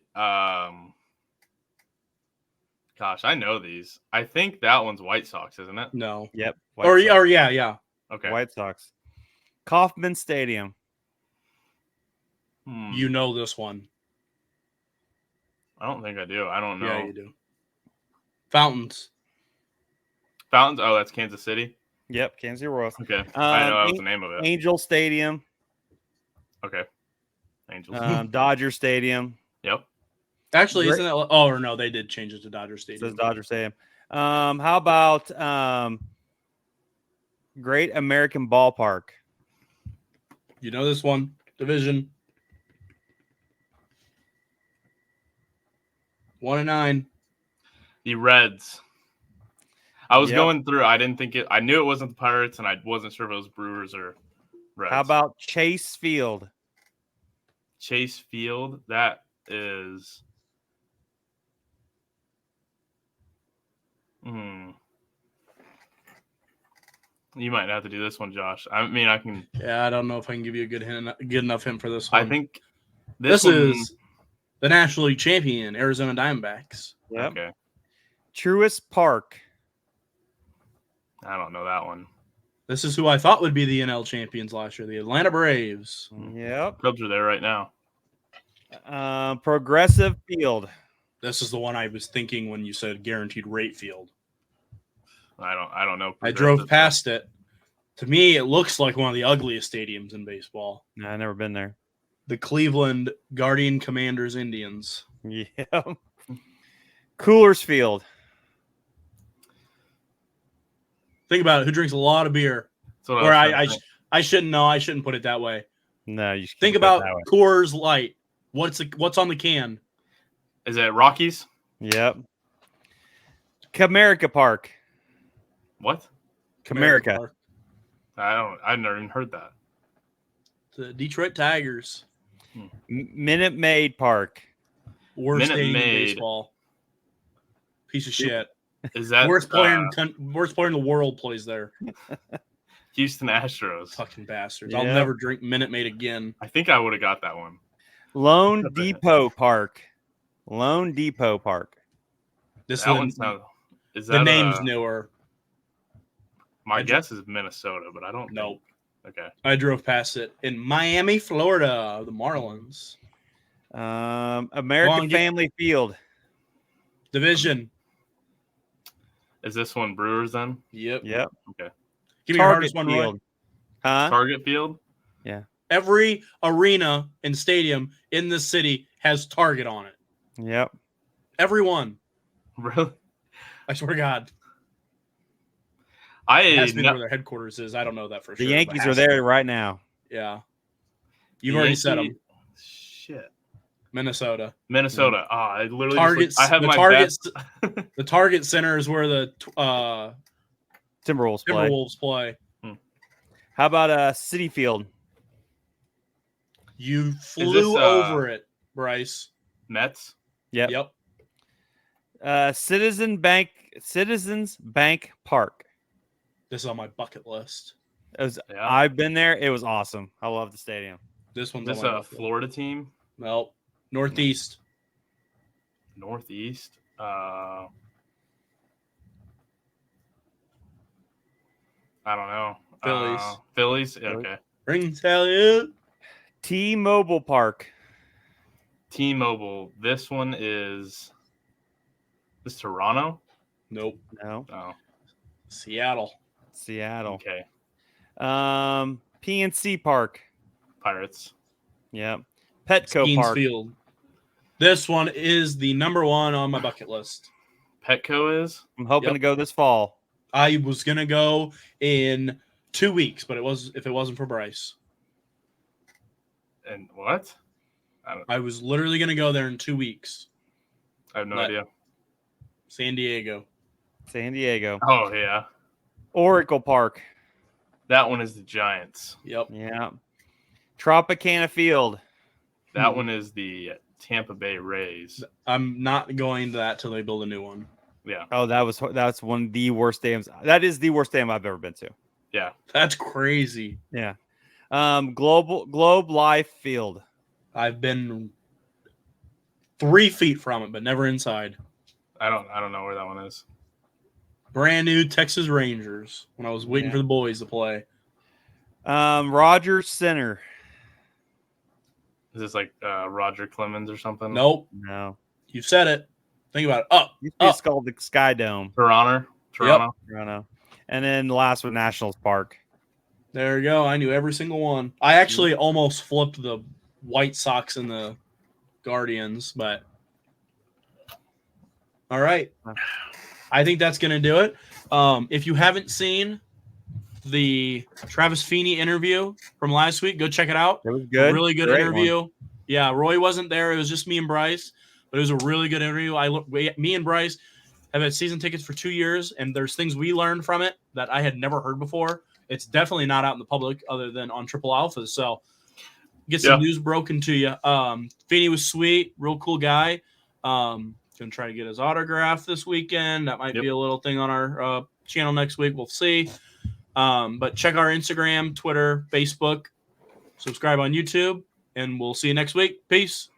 S3: I know these. I think that one's White Sox, isn't it?
S1: No.
S2: Yep.
S1: Yeah.
S3: Okay.
S2: White Sox. Kauffman Stadium.
S1: You know this one.
S3: I don't think I do. I don't know.
S1: Yeah, you do. Fountains.
S3: Oh, that's Kansas City?
S2: Yep, Kansas City Royals.
S3: Okay. I know that was the name of it.
S2: Angel Stadium.
S3: Okay. Angels.
S2: Dodger Stadium.
S3: Yep.
S1: Actually, isn't that? Oh, or no, they did change it to Dodger Stadium.
S2: It says Dodger Stadium. How about Great American Ballpark?
S1: You know this one. Division. 1-9.
S3: The Reds. I was going through. I didn't think it. I knew it wasn't the Pirates, and I wasn't sure if it was Brewers or Reds.
S2: How about Chase Field?
S3: Chase Field. That is. You might have to do this one, Josh. I mean, I can.
S1: Yeah, I don't know if I can give you a good enough hint for this one.
S3: I think
S1: this is the National League champion, Arizona Diamondbacks.
S2: Yep.
S3: Okay.
S2: Truist Park.
S3: I don't know that one.
S1: This is who I thought would be the NL champions last year, the Atlanta Braves.
S2: Yep.
S3: Cubs are there right now.
S2: Progressive Field.
S1: This is the one I was thinking when you said Guaranteed Rate Field.
S3: I don't know.
S1: I drove past it. To me, it looks like one of the ugliest stadiums in baseball.
S2: No, I've never been there.
S1: The Cleveland Guardian Commanders Indians.
S2: Yeah. Coolers Field.
S1: Think about it. Who drinks a lot of beer? Or I shouldn't know. I shouldn't put it that way.
S2: No, you should
S1: think about Coors Light. What's on the can?
S3: Is it Rockies?
S2: Yep. Comerica Park.
S3: What?
S2: Comerica.
S1: Park.
S3: I've never even heard that.
S1: The Detroit Tigers.
S2: Minute Maid Park.
S1: Worst stadium in baseball. Piece of shit.
S3: Is that
S1: worst player in the world plays there?
S3: Houston Astros.
S1: Fucking bastards. I'll never drink Minute Maid again.
S3: I think I would have got that one.
S2: Lone Depot Park. Lone Depot Park.
S3: This one's now. Is that
S1: the name's newer?
S3: My guess is Minnesota, but I don't know.
S1: Nope.
S3: Okay.
S1: I drove past it in Miami, Florida. The Marlins.
S2: American Family Field.
S1: Division.
S3: Is this one Brewers then?
S1: Yep.
S3: Okay.
S1: Give me your hardest one, Roy.
S2: Huh?
S3: Target Field?
S2: Yeah.
S1: Every arena and stadium in this city has Target on it.
S2: Yep.
S1: Every one.
S3: Really?
S1: I swear to God. That's where their headquarters is. I don't know that for sure.
S2: The Yankees are there right now.
S1: Yeah. You've already said them.
S3: Shit.
S1: Minnesota.
S3: I literally
S1: I have my best. The Target Center is where the
S2: Timberwolves
S1: play.
S2: How about City Field?
S1: You flew over it, Bryce.
S3: Mets?
S1: Yep.
S2: Citizens Bank Park.
S1: This is on my bucket list.
S2: I've been there. It was awesome. I love the stadium.
S1: This one's
S3: this a Florida team?
S1: Nope. Northeast.
S3: Northeast. I don't know. Phillies. Okay.
S1: Rings Elliott.
S2: T-Mobile Park.
S3: T-Mobile. This one is. This Toronto?
S1: Nope.
S2: No.
S3: Oh.
S1: Seattle.
S3: Okay.
S2: PNC Park.
S3: Pirates.
S2: Yep. Petco Park.
S1: Field. This one is the number one on my bucket list.
S3: Petco is?
S2: I'm hoping to go this fall.
S1: I was gonna go in 2 weeks, but if it wasn't for Bryce.
S3: And what?
S1: I was literally gonna go there in 2 weeks.
S3: I have no idea.
S1: San Diego.
S3: Oh yeah.
S2: Oracle Park.
S3: That one is the Giants.
S1: Yep.
S2: Yeah. Tropicana Field.
S3: That one is the Tampa Bay Rays.
S1: I'm not going to that till they build a new one.
S3: Yeah.
S2: Oh, that's one of the worst stadiums. That is the worst stadium I've ever been to.
S3: Yeah.
S1: That's crazy.
S2: Yeah. Globe Life Field.
S1: I've been 3 feet from it, but never inside.
S3: I don't know where that one is.
S1: Brand new Texas Rangers when I was waiting for the boys to play.
S2: Rogers Center.
S3: Is this like Roger Clemens or something?
S1: Nope.
S2: No.
S1: You said it. Think about it.
S2: It's called the Sky Dome.
S3: Toronto.
S2: Toronto. And then the last one, Nationals Park.
S1: There you go. I knew every single one. I actually almost flipped the White Sox and the Guardians, but all right. I think that's going to do it. If you haven't seen the Travis Feeney interview from last week, go check it out.
S2: It was good.
S1: Really good interview. One. Yeah, Roy wasn't there. It was just me and Bryce, but it was a really good interview. Me and Bryce have had season tickets for 2 years, and there's things we learned from it that I had never heard before. It's definitely not out in the public other than on Triple Alpha. So get some news broken to you. Feeney was sweet, real cool guy. Gonna try to get his autograph this weekend. That might be a little thing on our channel next week. We'll see. But check our Instagram, Twitter, Facebook, subscribe on YouTube, and we'll see you next week. Peace.